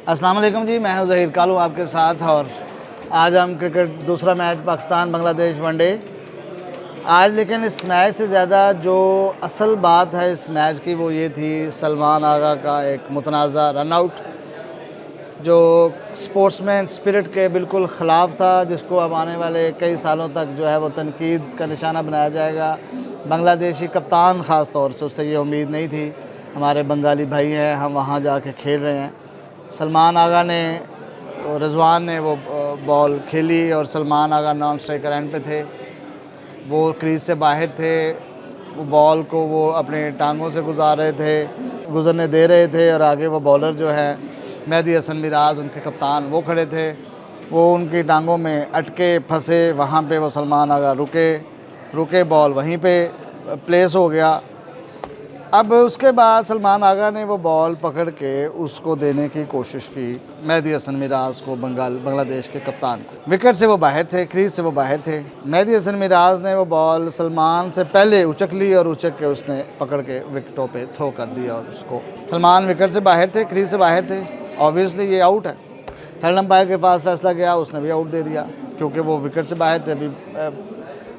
अस्सलाम वालेकुम जी, मैं हूं ज़हीर कालू आपके साथ। और आज हम क्रिकेट दूसरा मैच पाकिस्तान बांग्लादेश वनडे आज। लेकिन इस मैच से ज़्यादा जो असल बात है इस मैच की वो ये थी सलमान आगा का एक मुतनाज़ा रन आउट, जो स्पोर्ट्समैन स्पिरिट के बिल्कुल ख़िलाफ़ था, जिसको अब आने वाले कई सालों तक जो है वो तनकीद का निशाना बनाया जाएगा। बांग्लादेशी कप्तान ख़ास तौर से, उससे ये उम्मीद नहीं थी। हमारे बंगाली भाई हैं, हम वहाँ जाके खेल रहे हैं। सलमान आगा ने तो रिजवान ने वो बॉल खेली और सलमान आगा नॉन स्ट्राइकर एंड पे थे, वो क्रीज से बाहर थे। वो बॉल को वो अपने टांगों से गुजरने दे रहे थे और आगे वो बॉलर जो है मेहदी हसन मिराज, उनके कप्तान, वो खड़े थे। वो उनकी टांगों में अटके फंसे, वहाँ पे वो सलमान आगा रुके, बॉल वहीं पे प्लेस हो गया। अब उसके बाद सलमान आगा ने वो बॉल पकड़ के उसको देने की कोशिश की मेहदी हसन मिराज को, बांग्लादेश के कप्तान को। विकेट से वो बाहर थे, क्रीज से वो बाहर थे। मेहदी हसन मिराज ने वो बॉल सलमान से पहले उचक ली और उचक के उसने पकड़ के विकेटों पे थ्रो कर दिया और उसको, सलमान विकेट से बाहर थे, क्रीज से बाहर थे, ऑब्वियसली ये आउट है। थर्ड अंपायर के पास फैसला गया, उसने भी आउट दे दिया क्योंकि वो विकेट से बाहर थे। अभी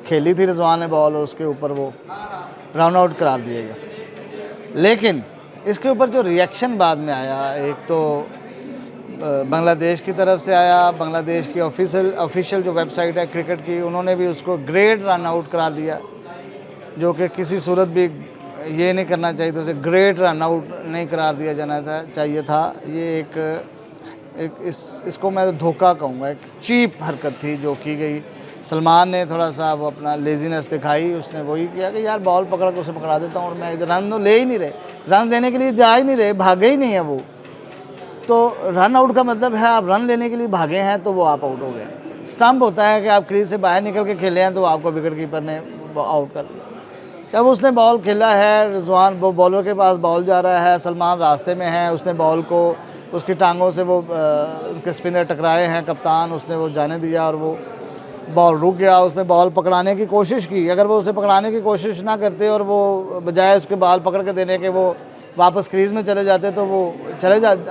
खेली थी रिजवान ने बॉल और उसके ऊपर वो रन आउट करार दिया गया। लेकिन इसके ऊपर जो रिएक्शन बाद में आया, एक तो बांग्लादेश की तरफ से आया। बांग्लादेश की ऑफिशियल जो वेबसाइट है क्रिकेट की, उन्होंने भी उसको ग्रेट रन आउट करार दिया, जो कि किसी सूरत भी ये नहीं करना चाहिए था, उसे ग्रेट रन आउट नहीं करार दिया जाना चाहिए था। ये इसको मैं धोखा कहूँगा, एक चीप हरकत थी जो की गई। सलमान ने थोड़ा सा वो अपना लेजीनेस दिखाई, उसने वही किया कि यार बॉल पकड़ के उसे पकड़ा देता हूँ और मैं इधर रन तो ले ही नहीं रहे, रन देने के लिए जा ही नहीं रहे, भागे ही नहीं है वो। तो रन आउट का मतलब है आप रन लेने के लिए भागे हैं तो वो आप आउट हो गए। स्टंप होता है कि आप क्रीज से बाहर निकल के खेले हैं तो आपको विकेट कीपर ने आउट कर दिया। जब उसने बॉल खेला है, रिजवान वो बॉलर के पास बॉल जा रहा है, सलमान रास्ते में है, उसने बॉल को उसकी टांगों से वो उनके स्पिनर टकराए हैं कप्तान, उसने वो जाने दिया और वो बॉल रुक गया। उसने बॉल पकड़ाने की कोशिश की, अगर वो उसे पकड़ाने की कोशिश ना करते और वो बजाय उसके बॉल पकड़ के देने के वो वापस क्रीज में चले जाते तो वो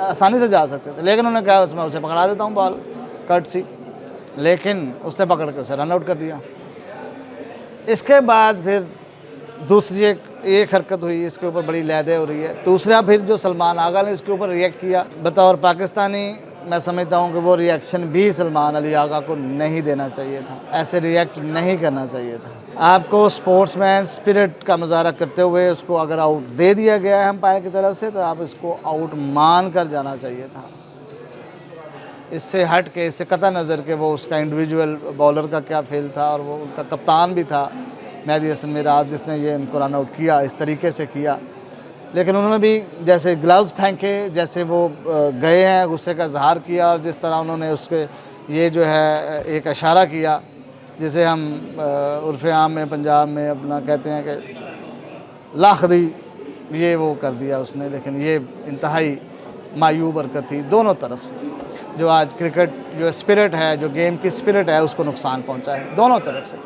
आसानी से जा सकते थे। लेकिन उन्होंने कहा उसमें उसे पकड़ा देता हूँ बॉल कट सी, लेकिन उसने पकड़ के उसे रन आउट कर दिया। इसके बाद फिर दूसरी एक हरकत हुई, इसके ऊपर बड़ी लहदे हो रही है। दूसरा फिर जो सलमान आगा ने इसके ऊपर रिएक्ट किया, बतौर पाकिस्तानी मैं समझता हूँ कि वो रिएक्शन भी सलमान अली आगा को नहीं देना चाहिए था, ऐसे रिएक्ट नहीं करना चाहिए था। आपको स्पोर्ट्समैन स्पिरिट का मुजाहरा करते हुए उसको अगर आउट दे दिया गया है अंपायर की तरफ से तो आप इसको आउट मान कर जाना चाहिए था। इससे हट के, इससे कतई नज़र के वो उसका इंडिविजुअल बॉलर का क्या फेल था, और वो उनका कप्तान भी था मेहदी हसन मिराज जिसने ये उनको रन आउट किया, इस तरीके से किया। लेकिन उन्होंने भी जैसे ग्लव्स फेंके, जैसे वो गए हैं, गुस्से का इजहार किया, और जिस तरह उन्होंने उसके ये जो है एक इशारा किया जिसे हम उर्फ़ आम में पंजाब में अपना कहते हैं कि लाख दी, ये वो कर दिया उसने। लेकिन ये इंतहाई मायूब हरकत थी दोनों तरफ से, जो आज क्रिकेट जो स्पिरिट है, जो गेम की स्पिरिट है, उसको नुकसान पहुंचा है दोनों तरफ से।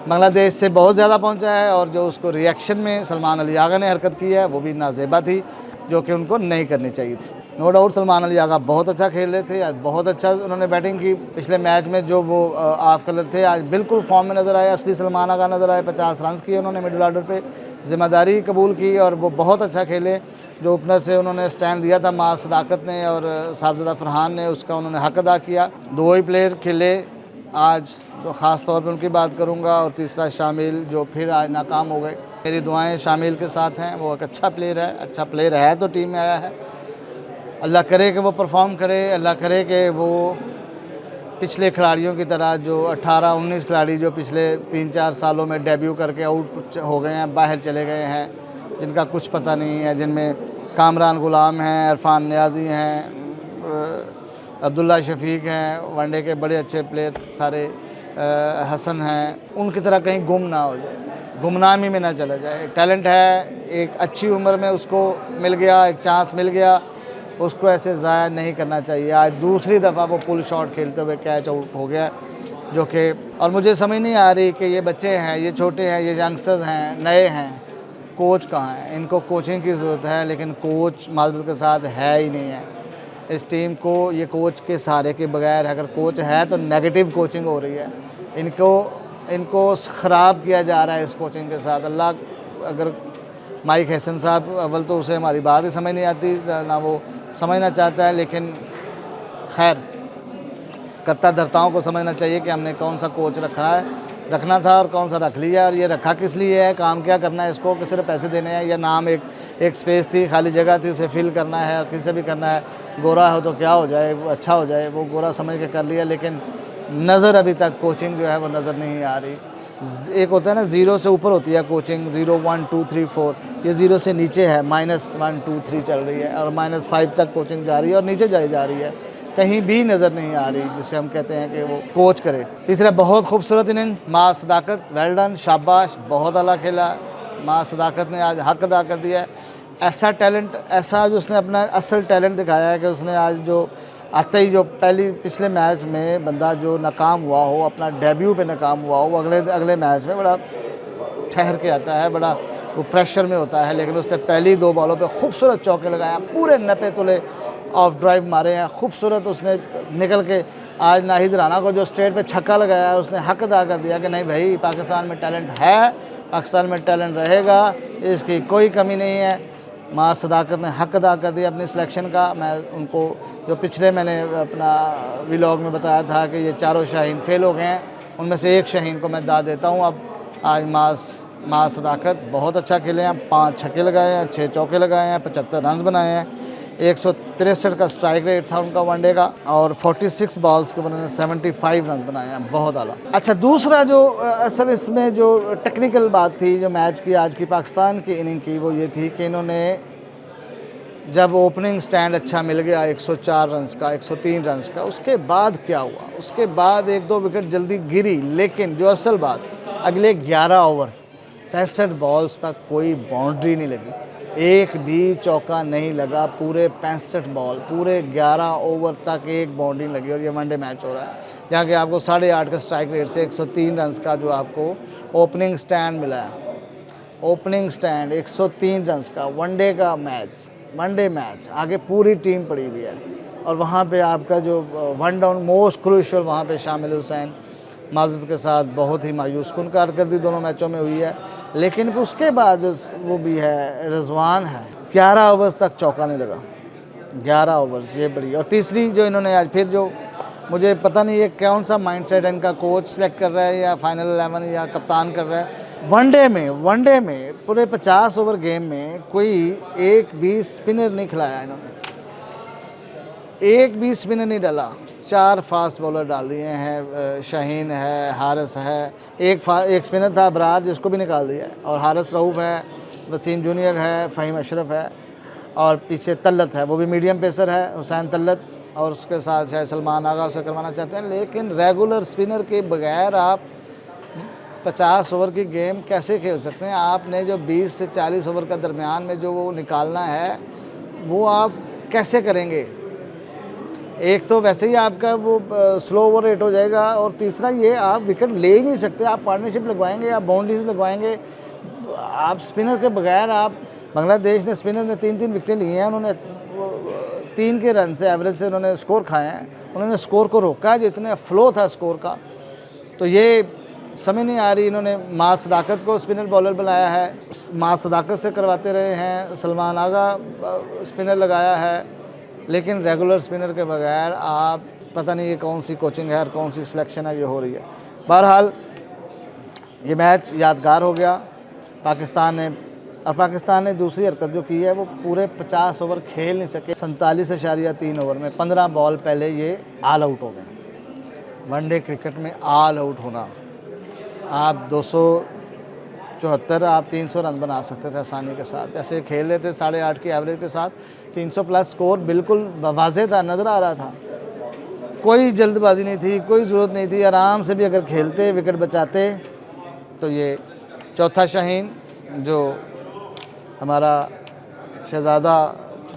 बांग्लादेश से बहुत ज़्यादा पहुंचा है, और जो उसको रिएक्शन में सलमान अली आगा ने हरकत की है वो भी नाजेबा थी, जो कि उनको नहीं करनी चाहिए थी। नो डाउट सलमान अली आगा बहुत अच्छा खेल रहे थे, आज बहुत अच्छा उन्होंने बैटिंग की। पिछले मैच में जो वो ऑफ कलर थे, आज बिल्कुल फॉर्म में नज़र आए, असली सलमान आगा नज़र आए। 50 रन किए उन्होंने, मिडिल ऑर्डर पे ज़िम्मेदारी कबूल की और वो बहुत अच्छा खेले। जो ओपनर से उन्होंने स्टैंड दिया था माँ सदाकत ने और साहबजादा फरहान ने, उसका उन्होंने हक अदा किया। दो ही प्लेयर खेले आज, तो ख़ास तौर पे उनकी बात करूंगा, और तीसरा शामिल जो फिर आज नाकाम हो गए। मेरी दुआएं शामिल के साथ हैं, वो एक अच्छा प्लेयर है तो टीम में आया है। अल्लाह करे कि वो परफॉर्म करे, अल्लाह करे कि वो पिछले खिलाड़ियों की तरह, जो 18-19 खिलाड़ी जो पिछले 3-4 सालों में डेब्यू करके आउट हो गए हैं, बाहर चले गए हैं, जिनका कुछ पता नहीं है, जिनमें कामरान गुलाम हैं, इरफान नियाज़ी हैं, अब्दुल्ला शफीक हैं, वनडे के बड़े अच्छे प्लेयर सारे, हसन हैं, उनकी तरह कहीं गुम ना हो जाए, गुमनामी में ना चला जाए। टैलेंट है, एक अच्छी उम्र में उसको मिल गया, एक चांस मिल गया, उसको ऐसे ज़ाया नहीं करना चाहिए। आज दूसरी दफ़ा वो पुल शॉट खेलते हुए कैच आउट हो गया, जो कि, और मुझे समझ नहीं आ रही कि ये बच्चे हैं, ये छोटे हैं, ये यंगस्टर्स हैं, नए हैं, कोच कहाँ है? इनको कोचिंग की ज़रूरत है, लेकिन कोच माजरत के साथ है ही नहीं है। इस टीम को ये कोच के सहारे के बगैर, अगर कोच है तो नेगेटिव कोचिंग हो रही है, इनको ख़राब किया जा रहा है इस कोचिंग के साथ। अल्लाह, अगर माइक हसन साहब, अव्वल तो उसे हमारी बात ही समझ नहीं आती, ना वो समझना चाहता है, लेकिन खैर कर्ता धर्ताओं को समझना चाहिए कि हमने कौन सा कोच रखना था और कौन सा रख लिया, और ये रखा किस लिए है, काम क्या करना है इसको, किस सिर्फ पैसे देने हैं, या नाम एक स्पेस थी, खाली जगह थी, उसे फिल करना है और किसी भी करना है। गोरा हो तो क्या हो जाए, वो अच्छा हो जाए, वो गोरा समझ के कर लिया, लेकिन नज़र अभी तक कोचिंग जो है वो नज़र नहीं आ रही। एक होता है ना, ज़ीरो से ऊपर होती है कोचिंग, 0 1 2 3 4, ये ज़ीरो से नीचे है, -1 2 3 चल रही है, और -5 तक कोचिंग जा रही है और नीचे जाई जा रही है, कहीं भी नज़र नहीं आ रही जिसे हम कहते हैं कि वो कोच करे। तीसरा, बहुत खूबसूरत इनिंग, माँ सदाकत, वेल डन, शाबाश, बहुत आला खेला। माँ सदाकत ने आज हक अदा कर दिया है। ऐसा टैलेंट, ऐसा जो उसने अपना असल टैलेंट दिखाया है कि उसने आज जो आते ही जो पिछले मैच में बंदा जो नाकाम हुआ हो, अपना डेब्यू पे नाकाम हुआ हो, वो अगले मैच में बड़ा ठहर के आता है, बड़ा वो प्रेशर में होता है, लेकिन उसने पहली 2 बॉलों पे खूबसूरत चौके लगाया, पूरे 90 तुले ऑफ ड्राइव मारे हैं, खूबसूरत उसने निकल के। आज नाहिद राना को जो स्टेट पे छक्का लगाया है, उसने हक अदा कर दिया कि नहीं भाई, पाकिस्तान में टैलेंट है, पाकिस्तान में टैलेंट रहेगा, इसकी कोई कमी नहीं है। माँ सदाकत ने हक अदा कर दिया अपनी सिलेक्शन का। मैं उनको, जो पिछले मैंने अपना व्लॉग में बताया था कि ये चारों शाहीन फेल हो गए हैं, उनमें से एक शाहीन को मैं दाद देता हूँ। अब आज माँ सदाकत बहुत अच्छा खेले हैं, 5 छक्के लगाए हैं, 6 चौके लगाए हैं, 75 रन बनाए हैं, 163 का स्ट्राइक रेट था उनका वनडे का, और 46 बॉल्स के उन्होंने 75 रन बनाए हैं, बहुत आला। अच्छा, दूसरा जो असल इसमें जो टेक्निकल बात थी जो मैच की आज की पाकिस्तान की इनिंग की, वो ये थी कि इन्होंने जब ओपनिंग स्टैंड अच्छा मिल गया 104 रन का, 103 रन का, उसके बाद क्या हुआ, उसके बाद 1-2 विकेट जल्दी गिरी, लेकिन जो असल बात, अगले 11 ओवर 65 बॉल्स तक कोई बाउंड्री नहीं लगी, एक भी चौका नहीं लगा, पूरे 65 बॉल, पूरे 11 ओवर तक एक बाउंड्री लगी। और ये वनडे मैच हो रहा है जहाँ कि आपको 8.5 का स्ट्राइक रेट से 103 रन का जो आपको ओपनिंग स्टैंड मिला है, ओपनिंग स्टैंड 103 रन का, वनडे मैच, आगे पूरी टीम पड़ी हुई है, और वहाँ पे आपका जो वन डाउन मोस्ट क्रूशियल, वहाँ पे शामिल हुसैन माजद के साथ बहुत ही मायूस कुन कारकर्दगी दोनों मैचों में हुई है। लेकिन उसके बाद वो भी है, रिजवान है, 11 ओवर्स तक चौका नहीं लगा, 11 ओवर्स, ये बड़ी। और तीसरी जो इन्होंने आज फिर, जो मुझे पता नहीं है कौन सा माइंडसेट है इनका, कोच सेलेक्ट कर रहा है या फाइनल 11 या कप्तान कर रहा है, वनडे में पूरे 50 ओवर गेम में कोई एक भी स्पिनर नहीं खिलाया इन्होंने, एक भी स्पिनर नहीं डाला। 4 फास्ट बॉलर डाल दिए हैं, शाहीन है, हारिस है, एक स्पिनर था अबरार जिसको भी निकाल दिया है, और हारिस रऊफ़ है, वसीम जूनियर है, फ़हीम अशरफ है, और पीछे तल्लत है, वो भी मीडियम पेसर है, हुसैन तल्लत, और उसके साथ शायद सलमान आगा उसे करवाना चाहते हैं। लेकिन रेगुलर स्पिनर के बगैर आप 50 ओवर की गेम कैसे खेल सकते हैं? आपने जो 20 से 40 ओवर का दरमियान में जो वो निकालना है, वो आप कैसे करेंगे? एक तो वैसे ही आपका वो स्लो ओवर रेट हो जाएगा, और तीसरा ये आप विकेट ले ही नहीं सकते, आप पार्टनरशिप लगवाएंगे, आप बाउंड्रीज लगवाएंगे, आप स्पिनर के बगैर। आप, बांग्लादेश ने स्पिनर ने 3-3 विकेटें ली हैं, उन्होंने 3 के रन से एवरेज से उन्होंने स्कोर खाए हैं, उन्होंने स्कोर को रोका है, जो इतने फ्लो था स्कोर का। तो ये समझ नहीं आ रही, इन्होंने माँ सदाकत को स्पिनर बॉलर बनाया है, माँ सदाकत से करवाते रहे हैं, सलमान आगा स्पिनर लगाया है, लेकिन रेगुलर स्पिनर के बगैर आप, पता नहीं ये कौन सी कोचिंग है और कौन सी सिलेक्शन है ये हो रही है। बहरहाल ये मैच यादगार हो गया पाकिस्तान ने दूसरी हरकत जो की है, वो पूरे 50 ओवर खेल नहीं सके, 47.3 ओवर में 15 बॉल पहले ये ऑल आउट हो गए। वनडे क्रिकेट में ऑल आउट होना, आप 274, आप 300 रन बना सकते थे आसानी के साथ, ऐसे खेल रहे थे 8.5 की एवरेज के साथ, 300 प्लस स्कोर बिल्कुल वाज़ेह था, नज़र आ रहा था, कोई जल्दबाजी नहीं थी, कोई ज़रूरत नहीं थी, आराम से भी अगर खेलते, विकेट बचाते। तो ये चौथा शाहीन जो हमारा शहज़ादा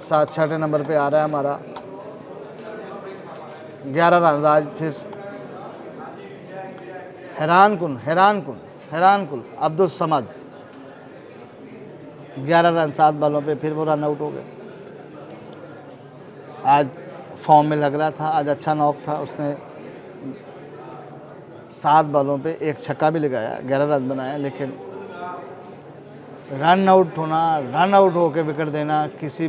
7 नंबर पे आ रहा है, हमारा 11 रन आज फिर, हैरान कुन अब्दुल समद 11 रन 7 बॉलों पे फिर वो रन आउट हो गए। आज फॉर्म में लग रहा था, आज अच्छा नॉक था, उसने 7 बॉलों पे 1 छक्का भी लगाया, 11 रन बनाया, लेकिन रन आउट होना, रन आउट होकर विकेट देना किसी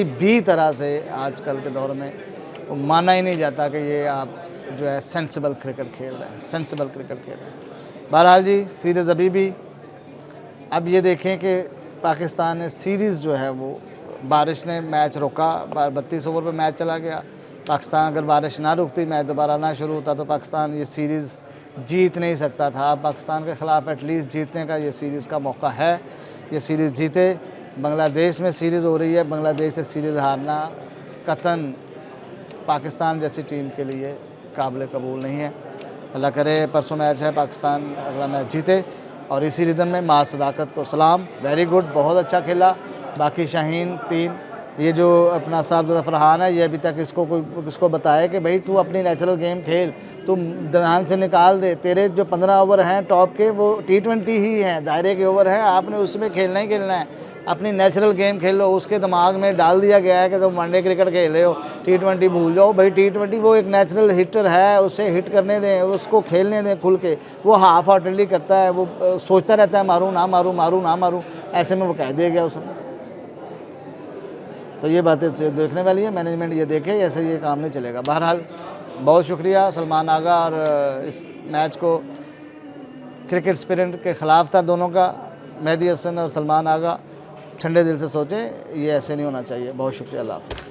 भी तरह से आजकल के दौर में वो माना ही नहीं जाता कि ये आप जो है सेंसिबल क्रिकेट खेल रहे हैं, सेंसिबल क्रिकेट खेल रहे हैं। बहरहाल जी सीरीज़ अभी भी, अब ये देखें कि पाकिस्तान ने सीरीज़ जो है वो, बारिश ने मैच रोका, 32 ओवर पे मैच चला गया। पाकिस्तान अगर बारिश ना रुकती, मैच दोबारा ना शुरू होता, तो पाकिस्तान ये सीरीज़ जीत नहीं सकता था। पाकिस्तान के ख़िलाफ़ एटलीस्ट जीतने का ये सीरीज़ का मौका है, ये सीरीज़ जीते। बांग्लादेश में सीरीज़ हो रही है, बांग्लादेश से सीरीज़ हारना कतन पाकिस्तान जैसी टीम के लिए काबिल कबूल नहीं है। अल्लाह करे परसों मैच है, पाकिस्तान अगला मैच जीते और इसी रिदम में माँ सदाकत को सलाम, वेरी गुड, बहुत अच्छा खेला। बाकी शाहीन 3, ये जो अपना साहब फरहान है, ये अभी तक इसको बताए कि भाई तू अपनी नेचुरल गेम खेल, तू ध्यान से निकाल दे, तेरे जो 15 ओवर हैं टॉप के वो T20 ही हैं, दायरे के ओवर हैं, आपने उसमें खेलना ही खेलना है, अपनी नेचुरल गेम खेलो। उसके दिमाग में डाल दिया गया है कि तुम वनडे क्रिकेट खेल रहे हो, T20 भूल जाओ। भाई T20 वो एक नेचुरल हिटर है, उसे हिट करने दें, उसको खेलने दें खुल के। वो हाफ हार्टेडली करता है, वो सोचता रहता है मारूँ ना मारूँ, मारूँ ना मारूँ, ऐसे में वो कह दिया गया उसने। तो ये बातें देखने वाली है, मैनेजमेंट ये देखे, ऐसे ये काम नहीं चलेगा। बहरहाल बहुत शुक्रिया सलमान आगा, और इस मैच को क्रिकेट स्पिरिट के ख़िलाफ़ था दोनों का, मेहदी हसन और सलमान आगा ठंडे दिल से सोचें, ये ऐसे नहीं होना चाहिए। बहुत शुक्रिया, अल्लाह हाफ़िज़।